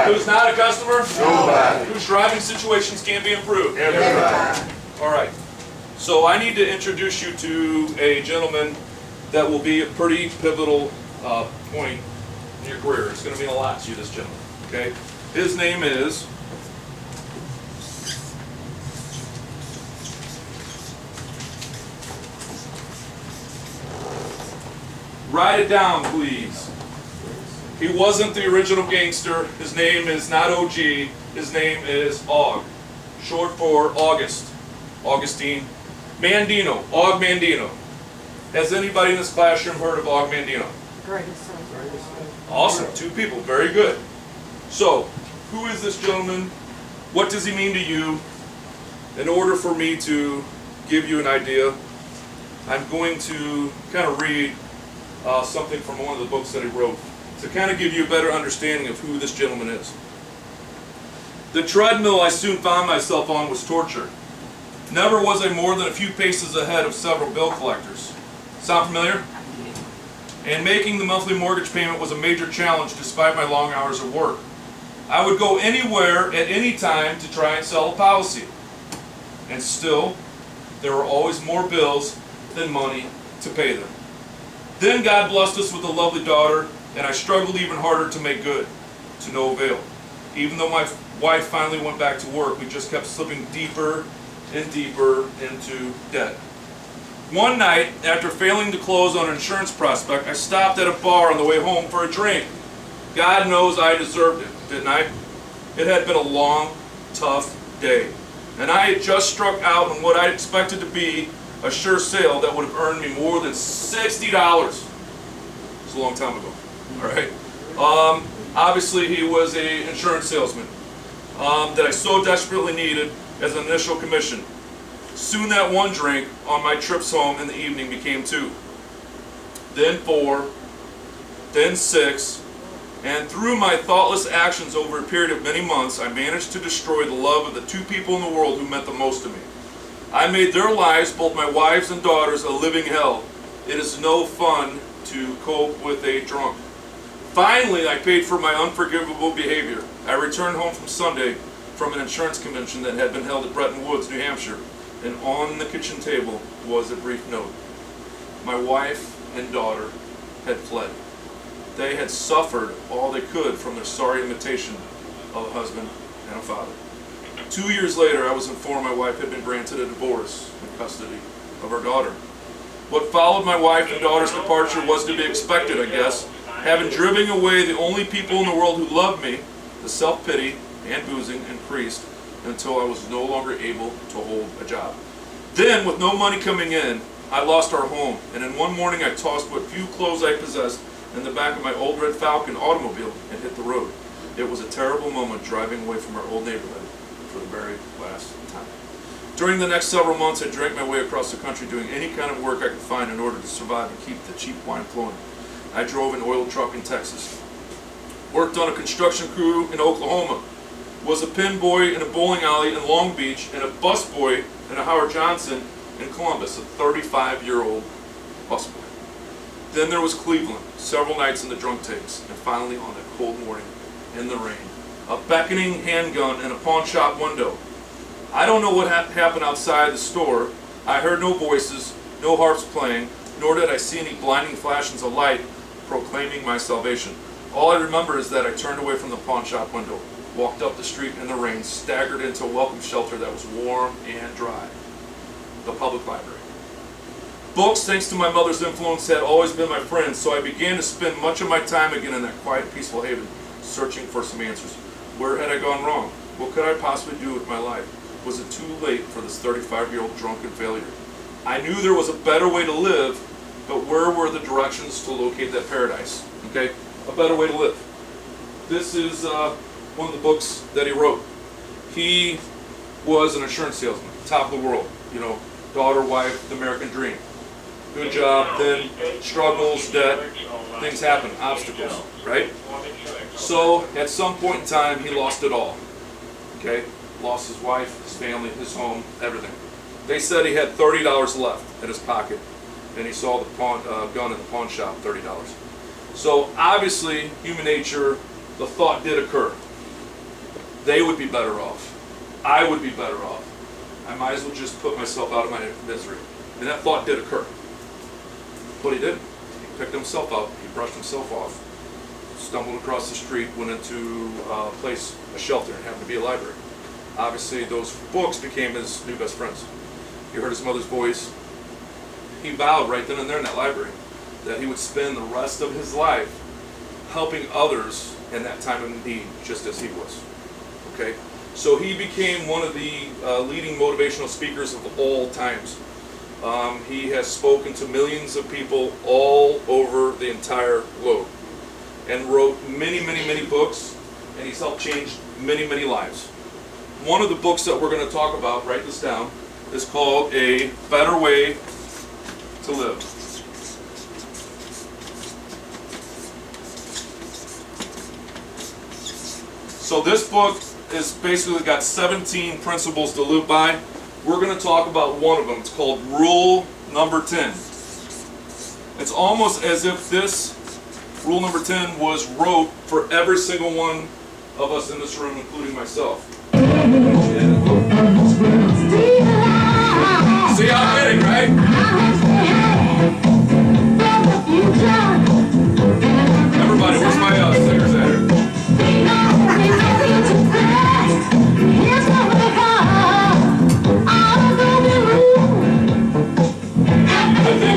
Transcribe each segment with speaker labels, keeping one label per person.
Speaker 1: Nobody.
Speaker 2: Who's not a customer?
Speaker 1: Nobody.
Speaker 2: Whose driving situations can be improved?
Speaker 1: Everybody.
Speaker 2: All right. So I need to introduce you to a gentleman that will be a pretty pivotal point in your career. It's going to mean a lot to you, this gentleman. Okay. His name is write it down, please. He wasn't the original gangster. His name is not OG. His name is Og, short for August. Augustine Mandino. Og Mandino. Has anybody in this classroom heard of Og Mandino?
Speaker 3: Greatest son.
Speaker 2: Awesome. 2 people. Very good. So, who is this gentleman? What does he mean to you? In order for me to give you an idea, I'm going to kind of read something from one of the books that he wrote to kind of give you a better understanding of who this gentleman is. The treadmill I soon found myself on was torture. Never was I more than a few paces ahead of several bill collectors. Sound familiar? And making the monthly mortgage payment was a major challenge despite my long hours of work. I would go anywhere at any time to try and sell a policy. And still, there were always more bills than money to pay them. Then God blessed us with a lovely daughter, and I struggled even harder to make good, to no avail. Even though my wife finally went back to work, we just kept slipping deeper and deeper into debt. One night, after failing to close on an insurance prospect, I stopped at a bar on the way home for a drink. God knows I deserved it, didn't I? It had been a long, tough day, and I had just struck out on what I expected to be a sure sale that would have earned me more than $60. It was a long time ago. All right. Obviously, he was an insurance salesman that I so desperately needed as an initial commission. Soon that one drink on my trips home in the evening became 2, then 4, then 6, and through my thoughtless actions over a period of many months, I managed to destroy the love of the 2 people in the world who meant the most to me. I made their lives, both my wives and daughters, a living hell. It is no fun to cope with a drunk. Finally, I paid for my unforgivable behavior. I returned home from Sunday from an insurance convention that had been held at Bretton Woods, New Hampshire, and on the kitchen table was a brief note. My wife and daughter had fled. They had suffered all they could from their sorry imitation of a husband and a father. 2 years later, I was informed my wife had been granted a divorce in custody of her daughter. What followed my wife and daughter's departure was to be expected, I guess. Having driven away the only people in the world who loved me, the self-pity and boozing increased until I was no longer able to hold a job. Then, with no money coming in, I lost our home, and in one morning I tossed what few clothes I possessed in the back of my old red Falcon automobile and hit the road. It was a terrible moment driving away from our old neighborhood for the very last time. During the next several months, I drank my way across the country doing any kind of work I could find in order to survive and keep the cheap wine flowing. I drove an oil truck in Texas, worked on a construction crew in Oklahoma, was a pin boy in a bowling alley in Long Beach, and a bus boy in a Howard Johnson in Columbus, a 35-year-old bus boy. Then there was Cleveland, several nights in the drunk tanks, and finally on that cold morning in the rain, a beckoning handgun in a pawn shop window. I don't know what happened outside the store. I heard no voices, no harps playing, nor did I see any blinding flashes of light proclaiming my salvation. All I remember is that I turned away from the pawn shop window, walked up the street in the rain, staggered into a welcome shelter that was warm and dry, the public library. Books, thanks to my mother's influence, had always been my friends, so I began to spend much of my time again in that quiet, peaceful haven, searching for some answers. Where had I gone wrong? What could I possibly do with my life? Was it too late for this 35-year-old drunken failure? I knew there was a better way to live, but where were the directions to locate that paradise? Okay, a better way to live. This is one of the books that he wrote. He was an insurance salesman, top of the world. You know, daughter, wife, the American dream. Good job, then struggles, debt, things happen, obstacles, right? So at some point in time, he lost it all. Okay, lost his wife, his family, his home, everything. They said he had $30 left in his pocket, and he saw the gun in the pawn shop, $30. So obviously, human nature, the thought did occur. They would be better off. I would be better off. I might as well just put myself out of my misery. And that thought did occur. But he didn't. He picked himself up, he brushed himself off, stumbled across the street, went into a shelter, and happened to be a library. Obviously, those books became his new best friends. He heard his mother's voice. He vowed right then and there in that library that he would spend the rest of his life helping others in that time of need, just as he was. Okay? So he became one of the leading motivational speakers of all times. He has spoken to millions of people all over the entire globe and wrote many, many, many books, and he's helped change many, many lives. One of the books that we're going to talk about, write this down, is called A Better Way to Live. So this book is basically got 17 principles to live by. We're going to talk about one of them. It's called Rule Number 10. It's almost as if this Rule Number 10 was wrote for every single one of us in this room, including myself. See, I'm kidding, right? Everybody, where's my singers at here? I think,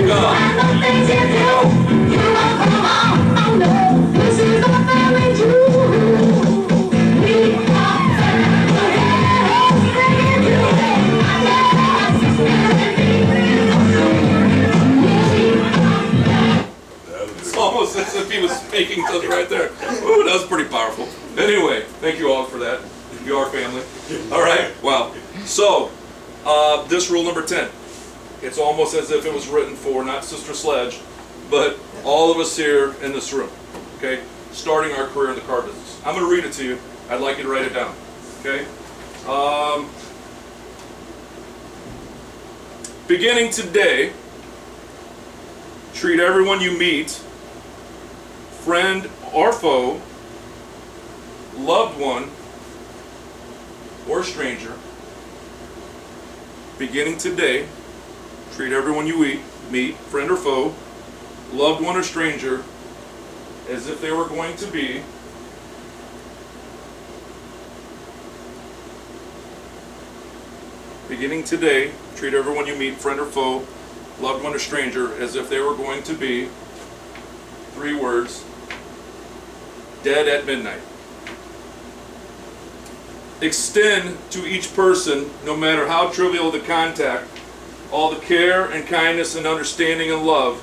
Speaker 2: it's almost as if he was speaking to us right there. Ooh, that was pretty powerful. Anyway, thank you all for that. You are family. All right, wow. So, this Rule Number 10. It's almost as if it was written for not Sister Sledge, but all of us here in this room, okay? Starting our career in the car business. I'm going to read it to you. I'd like you to write it down, okay? Beginning today, treat everyone you meet, friend or foe, loved one or stranger. Beginning today, treat everyone you meet, friend or foe, loved one or stranger, as if they were going to be beginning today, treat everyone you meet, friend or foe, loved one or stranger, as if they were going to be, 3 words, dead at midnight. Extend to each person, no matter how trivial the contact, all the care and kindness and understanding and love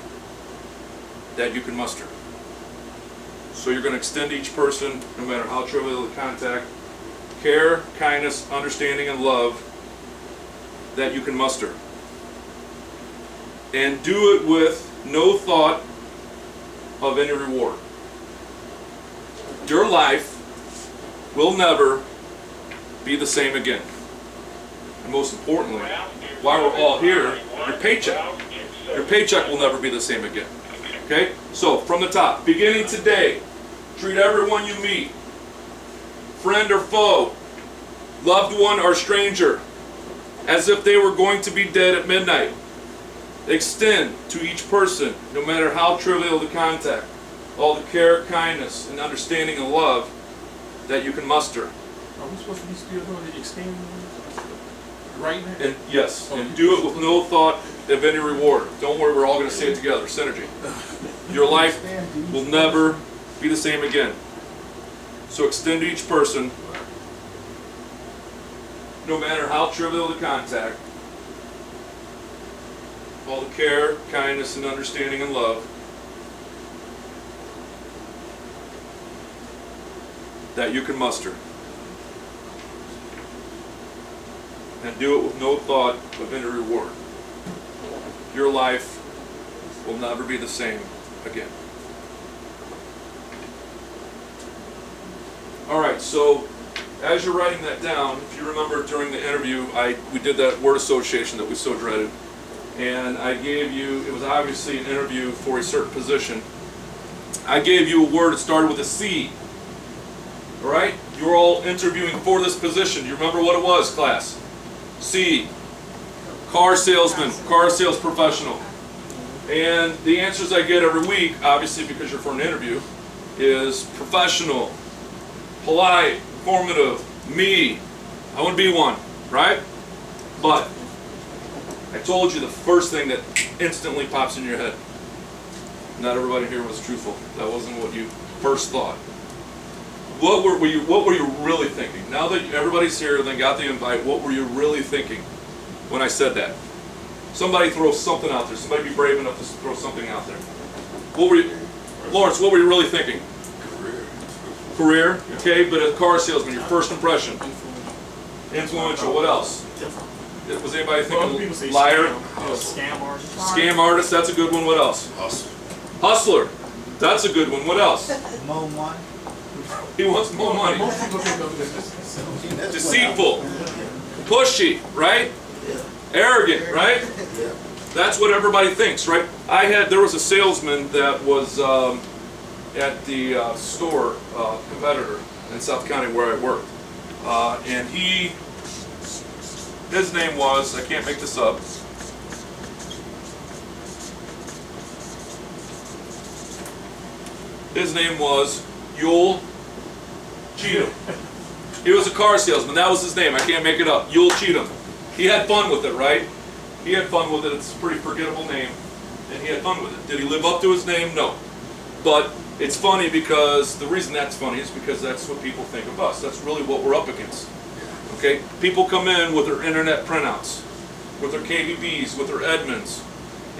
Speaker 2: that you can muster. So you're going to extend to each person, no matter how trivial the contact, care, kindness, understanding, and love that you can muster. And do it with no thought of any reward. Your life will never be the same again. And most importantly, while we're all here, your paycheck will never be the same again. Okay? So, from the top, beginning today, treat everyone you meet, friend or foe, loved one or stranger, as if they were going to be dead at midnight. Extend to each person, no matter how trivial the contact, all the care, kindness, and understanding and love that you can muster.
Speaker 1: Are we supposed to be still doing the extending right now?
Speaker 2: And yes, and do it with no thought of any reward. Don't worry, we're all going to say it together. Synergy. Your life will never be the same again. So extend to each person, no matter how trivial the contact, all the care, kindness, and understanding and love that you can muster. And do it with no thought of any reward. Your life will never be the same again. All right, so as you're writing that down, if you remember during the interview, we did that word association that we so dreaded. And I gave you, it was obviously an interview for a certain position. I gave you a word that started with a C. All right? You're all interviewing for this position. You remember what it was, class? C, car salesman, car sales professional. And the answers I get every week, obviously because you're for an interview, is professional, polite, informative, me. I want to be one, right? But I told you the first thing that instantly pops in your head. Not everybody here was truthful. That wasn't what you first thought. What were you really thinking? Now that everybody's here and they got the invite, what were you really thinking when I said that? Somebody throw something out there. Somebody be brave enough to throw something out there. What were you, Lawrence, what were you really thinking? Career, okay, but a car salesman, your first impression. Influential, what else? Was anybody thinking liar?
Speaker 1: Scam artist.
Speaker 2: Scam artist, that's a good one. What else? Hustler, that's a good one. What else?
Speaker 3: More money.
Speaker 2: He wants more money.
Speaker 1: Most people think of it as
Speaker 2: Deceitful, pushy, right? Arrogant, right? That's what everybody thinks, right? There was a salesman that was at the store, competitor in South County where I worked. And his name was, I can't make this up, his name was Yule Cheatham. He was a car salesman, that was his name, I can't make it up, Yule Cheatham. He had fun with it, right? He had fun with it, it's a pretty forgettable name, and he had fun with it. Did he live up to his name? No. But it's funny because, the reason that's funny is because that's what people think of us. That's really what we're up against. Okay? People come in with their internet printouts, with their KVBs, with their Edmunds,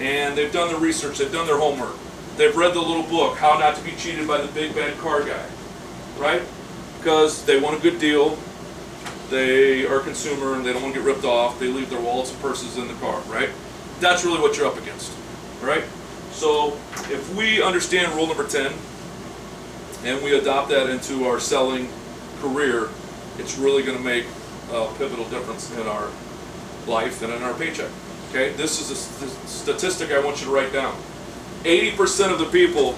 Speaker 2: and they've done their research, they've done their homework. They've read the little book, How Not to Be Cheated by the Big Bad Car Guy. Right? Because they want a good deal, they are a consumer, and they don't want to get ripped off, they leave their wallets and purses in the car, right? That's really what you're up against, right? So if we understand rule number 10, and we adopt that into our selling career, it's really going to make a pivotal difference in our life and in our paycheck. Okay, this is a statistic I want you to write down. 80% of the people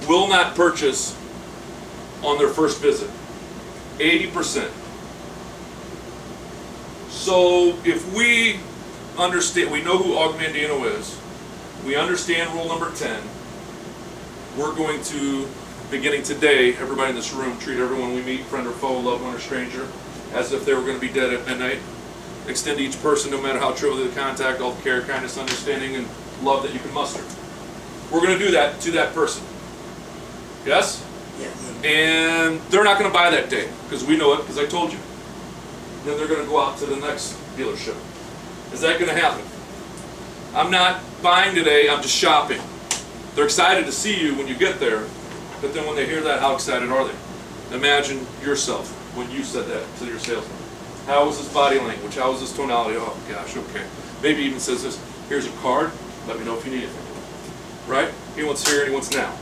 Speaker 2: will not purchase on their first visit. 80%. So if we understand, we know who Og Mandino is, we understand rule number 10, we're going to, beginning today, everybody in this room, treat everyone we meet, friend or foe, loved one or stranger, as if they were going to be dead at midnight. Extend to each person, no matter how trivial the contact, all the care, kindness, understanding, and love that you can muster. We're going to do that to that person. Yes?
Speaker 3: Yes.
Speaker 2: And they're not going to buy that day, because we know it, because I told you. Then they're going to go out to the next dealership. Is that going to happen? I'm not buying today, I'm just shopping. They're excited to see you when you get there, but then when they hear that, how excited are they? Imagine yourself when you said that to your salesman. How was his body language? How was his tonality? Oh gosh, okay. Maybe even says this, here's a card, let me know if you need anything. Right? He wants here and he wants now.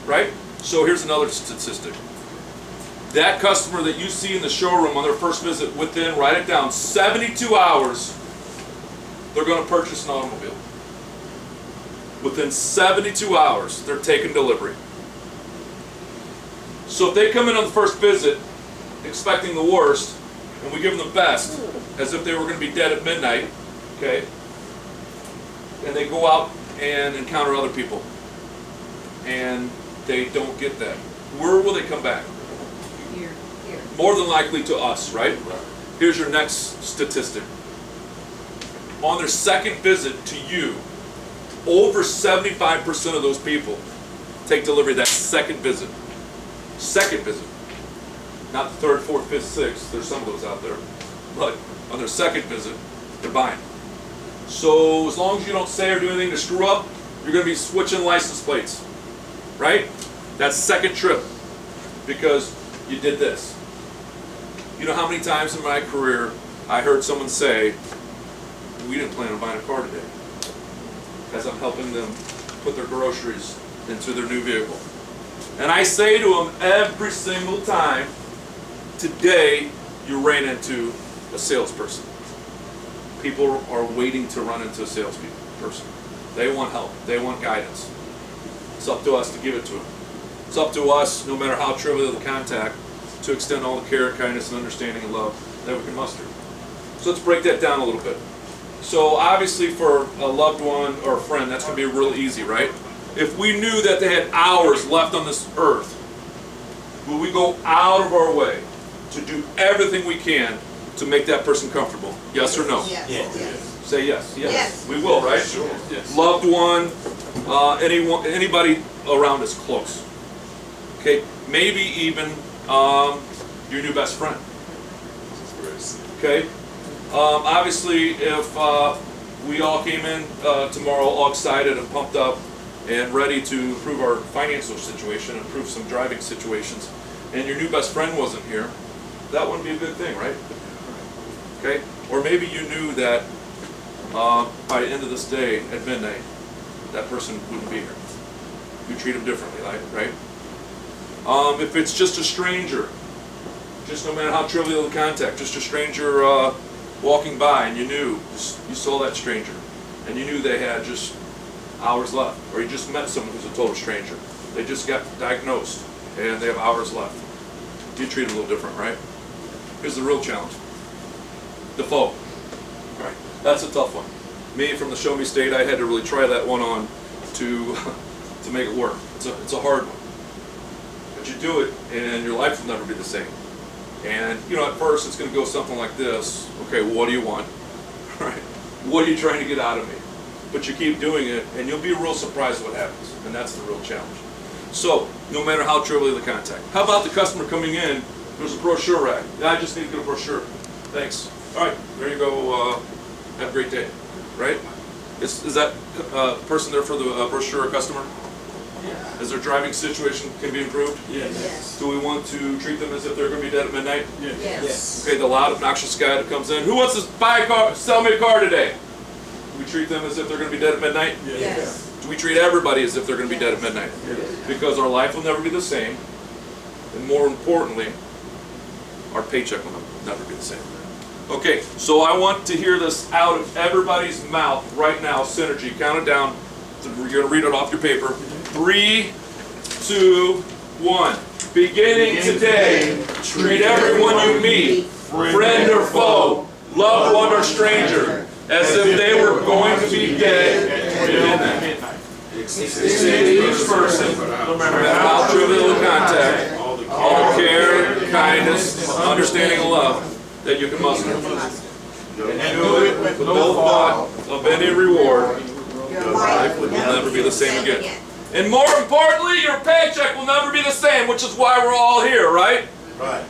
Speaker 2: Right? So here's another statistic. That customer that you see in the showroom on their first visit, within, write it down, 72 hours, they're going to purchase an automobile. Within 72 hours, they're taking delivery. So if they come in on the first visit expecting the worst, and we give them the best, as if they were going to be dead at midnight, okay, and they go out and encounter other people, and they don't get that, where will they come back?
Speaker 4: Here.
Speaker 2: More than likely to us, right? Here's your next statistic. On their second visit to you, over 75% of those people take delivery that second visit. Second visit. Not the third, fourth, fifth, sixth. There's some of those out there. But on their second visit, they're buying. So as long as you don't say or do anything to screw up, you're going to be switching license plates. Right? That's second trip. Because you did this. You know how many times in my career I heard someone say, we didn't plan on buying a car today, as I'm helping them put their groceries into their new vehicle. And I say to them every single time, today you ran into a salesperson. People are waiting to run into a salesperson. They want help. They want guidance. It's up to us to give it to them. It's up to us, no matter how trivial the contact, to extend all the care, kindness, and understanding and love that we can muster. So let's break that down a little bit. So obviously for a loved one or a friend, that's going to be real easy, right? If we knew that they had hours left on this earth, will we go out of our way to do everything we can to make that person comfortable? Yes or no?
Speaker 3: Yes.
Speaker 2: Say yes. Yes.
Speaker 3: Yes.
Speaker 2: We will, right?
Speaker 1: Sure. Yes.
Speaker 2: Loved one, anybody around us close. Okay, maybe even your new best friend. Okay, obviously if we all came in tomorrow all excited and pumped up and ready to improve our financial situation, improve some driving situations, and your new best friend wasn't here, that wouldn't be a good thing, right? Okay, or maybe you knew that by the end of this day at midnight, that person wouldn't be here. You treat them differently, right? If it's just a stranger, just no matter how trivial the contact, just a stranger walking by and you saw that stranger and you knew they had just hours left, or you just met someone who's a total stranger. They just got diagnosed and they have hours left. You treat them a little different, right? Here's the real challenge. The foe. Right. That's a tough one. Me from the Show Me State, I had to really try that one on to make it work. It's a hard one. But you do it and your life will never be the same. And at first it's going to go something like this. Okay, well, what do you want? Right? What are you trying to get out of me? But you keep doing it and you'll be real surprised what happens. And that's the real challenge. So, no matter how trivial the contact. How about the customer coming in, there's a brochure rack. I just need to get a brochure. Thanks. All right, there you go. Have a great day. Right? Is that person there for the brochure a customer?
Speaker 1: Yeah.
Speaker 2: Is their driving situation can be improved?
Speaker 1: Yes.
Speaker 2: Do we want to treat them as if they're going to be dead at midnight?
Speaker 1: Yes.
Speaker 2: Okay, the loud, obnoxious guy that comes in. Who wants to buy a car, sell me a car today? Do we treat them as if they're going to be dead at midnight?
Speaker 3: Yes.
Speaker 2: Do we treat everybody as if they're going to be dead at midnight? Because our life will never be the same. And more importantly, our paycheck will never be the same. Okay, so I want to hear this out of everybody's mouth right now. Synergy. Count it down. You're going to read it off your paper. 3, 2, 1. Beginning today, treat everyone you meet, friend or foe, loved one or stranger, as if they were going to be dead at midnight. Extend to each person, no matter how trivial the contact, all the care, kindness, understanding, and love that you can muster. And do it with no thought of any reward. Your life will never be the same again. And more importantly, your paycheck will never be the same, which is why we're all here, right?
Speaker 4: Right.